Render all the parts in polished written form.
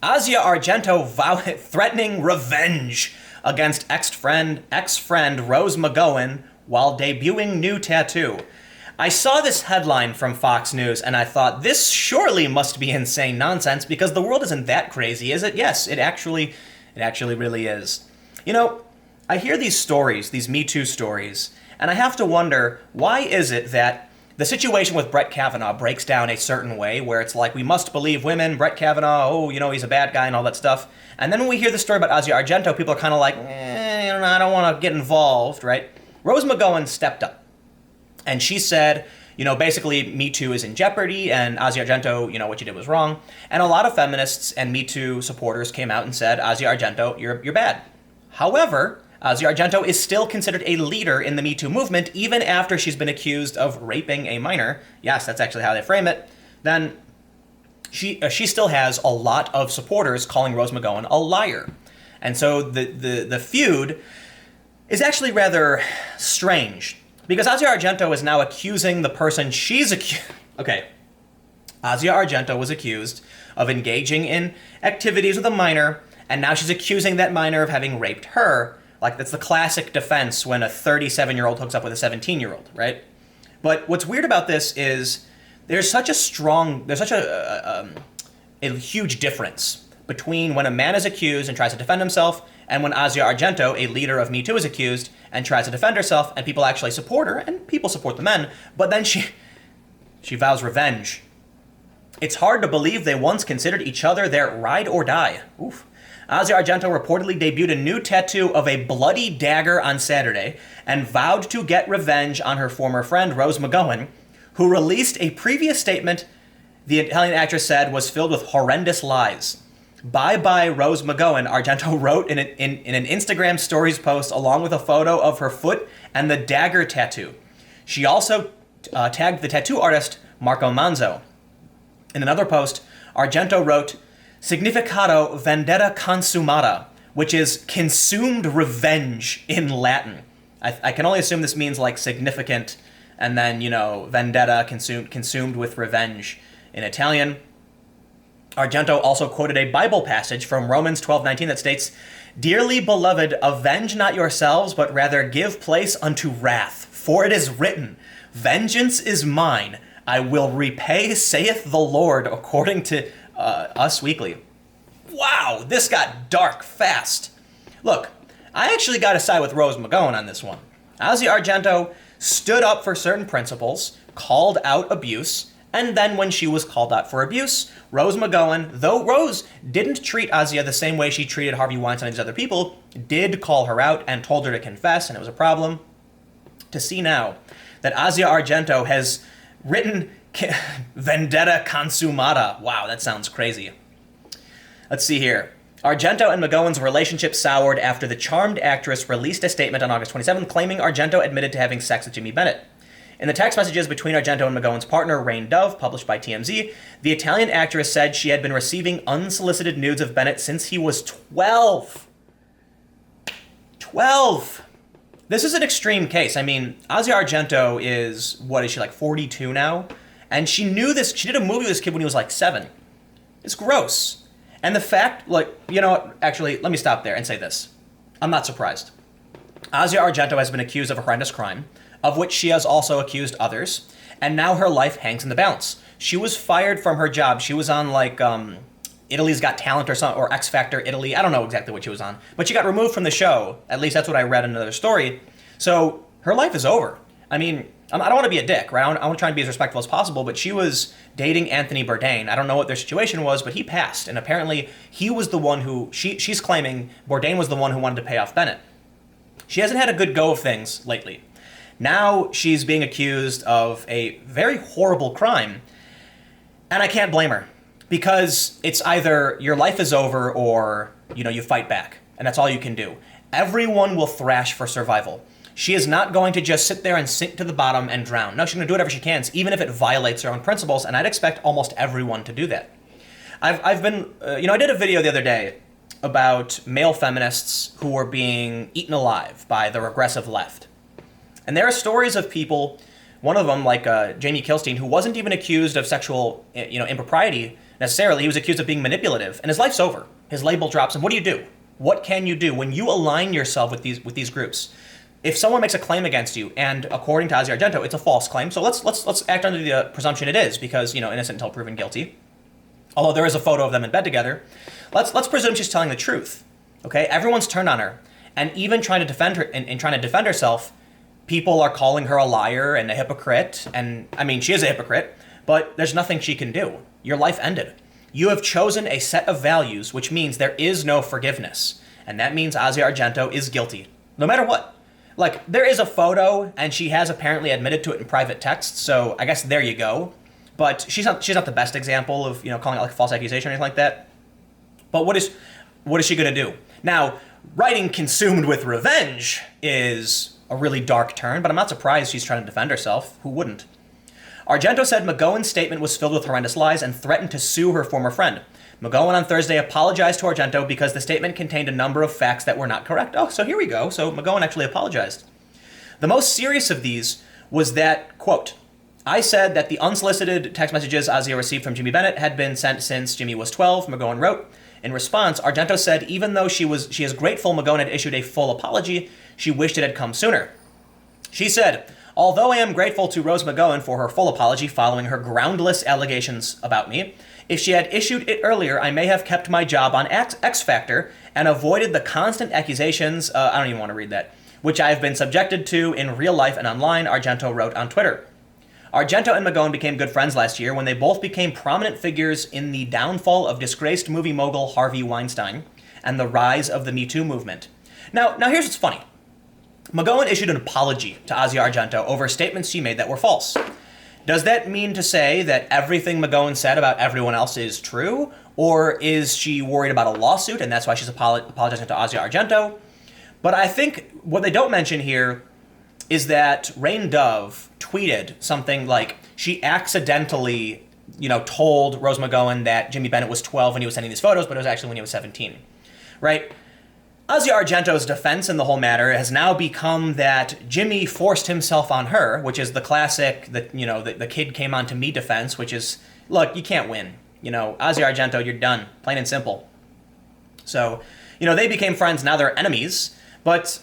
Asia Argento threatening revenge against ex-friend Rose McGowan while debuting new tattoo. I saw this headline from Fox News and I thought, this surely must be insane nonsense because the world isn't that crazy, is it? Yes, it actually really is. You know, I hear these stories, these Me Too stories, and I have to wonder, why is it that the situation with Brett Kavanaugh breaks down a certain way where it's like, we must believe women, Brett Kavanaugh, oh, you know, he's a bad guy and all that stuff. And then when we hear the story about Asia Argento, people are kind of like, I don't want to get involved, right? Rose McGowan stepped up. And she said, you know, basically, Me Too is in jeopardy, and Asia Argento, you know, what you did was wrong. And a lot of feminists and Me Too supporters came out and said, Asia Argento, you're bad. However, Asia Argento is still considered a leader in the Me Too movement, even after she's been accused of raping a minor. Yes, that's actually how they frame it. Then she still has a lot of supporters calling Rose McGowan a liar. And so the feud is actually rather strange, because Asia Argento is now accusing the person she's accused. Okay, Asia Argento was accused of engaging in activities with a minor, and now she's accusing that minor of having raped her. Like, that's the classic defense when a 37-year-old hooks up with a 17-year-old, right? But what's weird about this is there's such a huge difference between when a man is accused and tries to defend himself and when Asia Argento, a leader of Me Too, is accused and tries to defend herself, and people actually support her, and people support the men, but then she vows revenge. It's hard to believe they once considered each other their ride or die. Oof. Asia Argento reportedly debuted a new tattoo of a bloody dagger on Saturday and vowed to get revenge on her former friend, Rose McGowan, who released a previous statement the Italian actress said was filled with horrendous lies. Bye-bye, Rose McGowan, Argento wrote in an Instagram stories post along with a photo of her foot and the dagger tattoo. She also tagged the tattoo artist, Marco Manzo. In another post, Argento wrote, Significado vendetta consumata, which is consumed revenge in Latin. I can only assume this means like significant, and then, you know, vendetta, consumed with revenge in Italian. Argento also quoted a Bible passage from Romans 12:19 that states, Dearly beloved, avenge not yourselves, but rather give place unto wrath. For it is written, Vengeance is mine, I will repay, saith the Lord, according to Us Weekly. Wow, this got dark fast. Look, I actually got to side with Rose McGowan on this one. Asia Argento stood up for certain principles, called out abuse, and then when she was called out for abuse, Rose McGowan, though Rose didn't treat Asia the same way she treated Harvey Weinstein and these other people, did call her out and told her to confess, and it was a problem. To see now that Asia Argento has written vendetta consumata. Wow, that sounds crazy. Let's see here. Argento and McGowan's relationship soured after the charmed actress released a statement on August 27th claiming Argento admitted to having sex with Jimmy Bennett. In the text messages between Argento and McGowan's partner, Rain Dove, published by TMZ, the Italian actress said she had been receiving unsolicited nudes of Bennett since he was 12. 12! This is an extreme case. I mean, Asia Argento is, what is she, like 42 now? And she knew this, she did a movie with this kid when he was like 7. It's gross. And the fact, like, you know, actually, let me stop there and say this. I'm not surprised. Asia Argento has been accused of a horrendous crime, of which she has also accused others, and now her life hangs in the balance. She was fired from her job. She was on, like, Italy's Got Talent or something, or X Factor Italy. I don't know exactly what she was on. But she got removed from the show. At least that's what I read in another story. So her life is over. I mean, I don't want to be a dick, right? I want to try and be as respectful as possible, but she was dating Anthony Bourdain. I don't know what their situation was, but he passed. And apparently he was the one who, she's claiming Bourdain was the one who wanted to pay off Bennett. She hasn't had a good go of things lately. Now she's being accused of a very horrible crime, and I can't blame her, because it's either your life is over or, you know, you fight back, and that's all you can do. Everyone will thrash for survival. She is not going to just sit there and sink to the bottom and drown. No, she's going to do whatever she can, even if it violates her own principles, and I'd expect almost everyone to do that. I've been, I did a video the other day about male feminists who were being eaten alive by the regressive left. And there are stories of people, one of them, like Jamie Kilstein, who wasn't even accused of sexual, impropriety necessarily. He was accused of being manipulative, and his life's over. His label drops, and what do? What can you do when you align yourself with these groups? If someone makes a claim against you, and according to Asia Argento, it's a false claim, so let's act under the presumption it is, because innocent until proven guilty. Although there is a photo of them in bed together, let's presume she's telling the truth. Okay, everyone's turned on her, and even trying to defend her and trying to defend herself, people are calling her a liar and a hypocrite. And I mean, she is a hypocrite, but there's nothing she can do. Your life ended. You have chosen a set of values, which means there is no forgiveness, and that means Asia Argento is guilty, no matter what. Like, there is a photo, and she has apparently admitted to it in private text, so I guess there you go. But she's not the best example of, calling it like a false accusation or anything like that. But what is she going to do? Now, writing consumed with revenge is a really dark turn, but I'm not surprised she's trying to defend herself. Who wouldn't? Argento said McGowan's statement was filled with horrendous lies and threatened to sue her former friend. McGowan on Thursday apologized to Argento because the statement contained a number of facts that were not correct. Oh, so here we go. So McGowan actually apologized. The most serious of these was that, quote, I said that the unsolicited text messages Asia received from Jimmy Bennett had been sent since Jimmy was 12, McGowan wrote. In response, Argento said even though she is grateful McGowan had issued a full apology, she wished it had come sooner. She said, although I am grateful to Rose McGowan for her full apology following her groundless allegations about me, if she had issued it earlier, I may have kept my job on X Factor and avoided the constant accusations, I don't even want to read that, which I have been subjected to in real life and online, Argento wrote on Twitter. Argento and McGowan became good friends last year when they both became prominent figures in the downfall of disgraced movie mogul Harvey Weinstein and the rise of the Me Too movement. Now here's what's funny. McGowan issued an apology to Asia Argento over statements she made that were false. Does that mean to say that everything McGowan said about everyone else is true? Or is she worried about a lawsuit and that's why she's apologizing to Asia Argento? But I think what they don't mention here is that Rain Dove tweeted something like she accidentally, told Rose McGowan that Jimmy Bennett was 12 when he was sending these photos, but it was actually when he was 17, right? Asia Argento's defense in the whole matter has now become that Jimmy forced himself on her, which is the classic, the kid came on to me defense, which is, look, you can't win. Asia Argento, you're done, plain and simple. So, they became friends, now they're enemies, but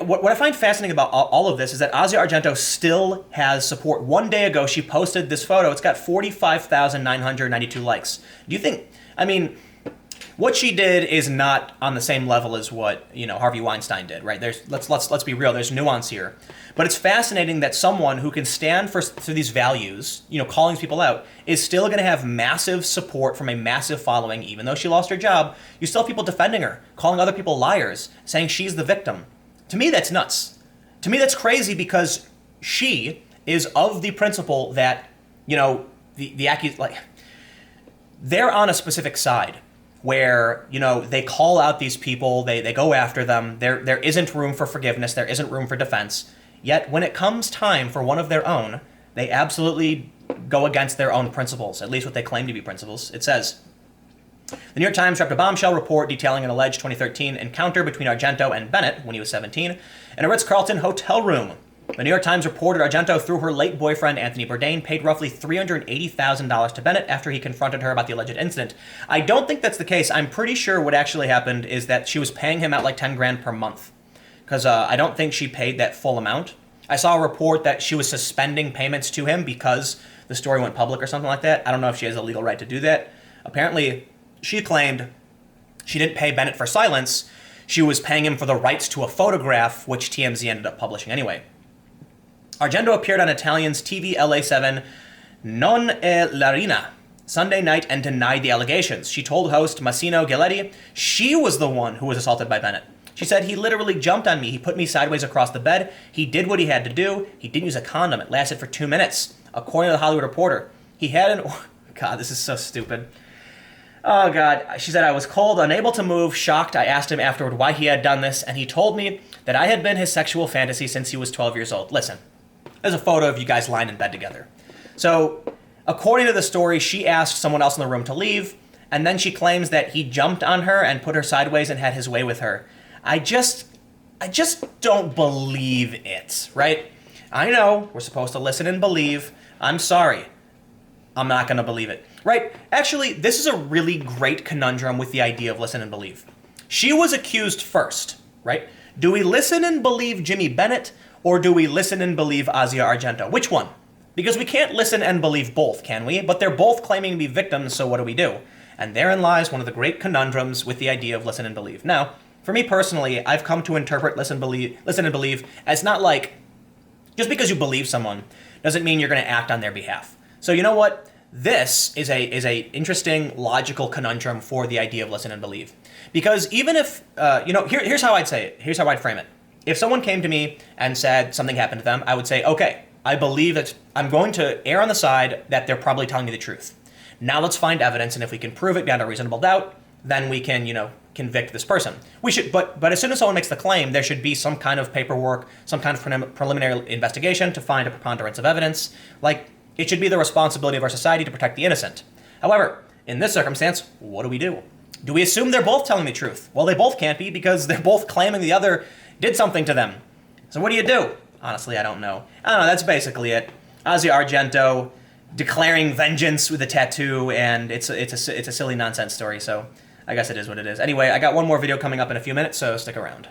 what I find fascinating about all of this is that Asia Argento still has support. One day ago, she posted this photo. It's got 45,992 likes. Do you think, what she did is not on the same level as what, Harvey Weinstein did, right? Let's be real, there's nuance here. But it's fascinating that someone who can stand for these values, calling people out, is still going to have massive support from a massive following. Even though she lost her job, you still have people defending her, calling other people liars, saying she's the victim. To me, that's nuts. To me, that's crazy because she is of the principle that, they're on a specific side where, they call out these people, they go after them, there isn't room for forgiveness, there isn't room for defense. Yet when it comes time for one of their own, they absolutely go against their own principles, at least what they claim to be principles. It says, the New York Times dropped a bombshell report detailing an alleged 2013 encounter between Argento and Bennett when he was 17 in a Ritz-Carlton hotel room. The New York Times reported Argento, through her late boyfriend Anthony Bourdain, paid roughly $380,000 to Bennett after he confronted her about the alleged incident. I don't think that's the case. I'm pretty sure what actually happened is that she was paying him out like 10 grand per month, because I don't think she paid that full amount. I saw a report that she was suspending payments to him because the story went public or something like that. I don't know if she has a legal right to do that. Apparently, she claimed she didn't pay Bennett for silence. She was paying him for the rights to a photograph, which TMZ ended up publishing anyway. Argento appeared on Italian's TV LA7 Non è l'Arena Sunday night and denied the allegations. She told host Massimo Giletti she was the one who was assaulted by Bennett. She said, he literally jumped on me. He put me sideways across the bed. He did what he had to do. He didn't use a condom. It lasted for 2 minutes. According to the Hollywood Reporter, he had an... God, this is so stupid. Oh, God. She said, I was cold, unable to move, shocked. I asked him afterward why he had done this, and he told me that I had been his sexual fantasy since he was 12 years old. Listen, there's a photo of you guys lying in bed together. So, according to the story, she asked someone else in the room to leave, and then she claims that he jumped on her and put her sideways and had his way with her. I just don't believe it, right? I know we're supposed to listen and believe. I'm sorry. I'm not going to believe it. Right? Actually, this is a really great conundrum with the idea of listen and believe. She was accused first, right? Do we listen and believe Jimmy Bennett, or do we listen and believe Asia Argento? Which one? Because we can't listen and believe both, can we? But they're both claiming to be victims, so what do we do? And therein lies one of the great conundrums with the idea of listen and believe. Now, for me personally, I've come to interpret listen and believe as not like, just because you believe someone doesn't mean you're going to act on their behalf. So you know what? This is a interesting logical conundrum for the idea of listen and believe. Because even if, here's how I'd say it. Here's how I'd frame it. If someone came to me and said something happened to them, I would say, okay, I believe that I'm going to err on the side that they're probably telling me the truth. Now let's find evidence, and if we can prove it beyond a reasonable doubt, then we can, convict this person. We should, but as soon as someone makes the claim, there should be some kind of paperwork, some kind of preliminary investigation to find a preponderance of evidence. Like, it should be the responsibility of our society to protect the innocent. However, in this circumstance, what do we do? Do we assume they're both telling the truth? Well, they both can't be because they're both claiming the other did something to them. So what do you do? Honestly, I don't know. That's basically it. Asia Argento declaring vengeance with a tattoo, and it's a silly nonsense story, so I guess it is what it is. Anyway, I got one more video coming up in a few minutes, so stick around.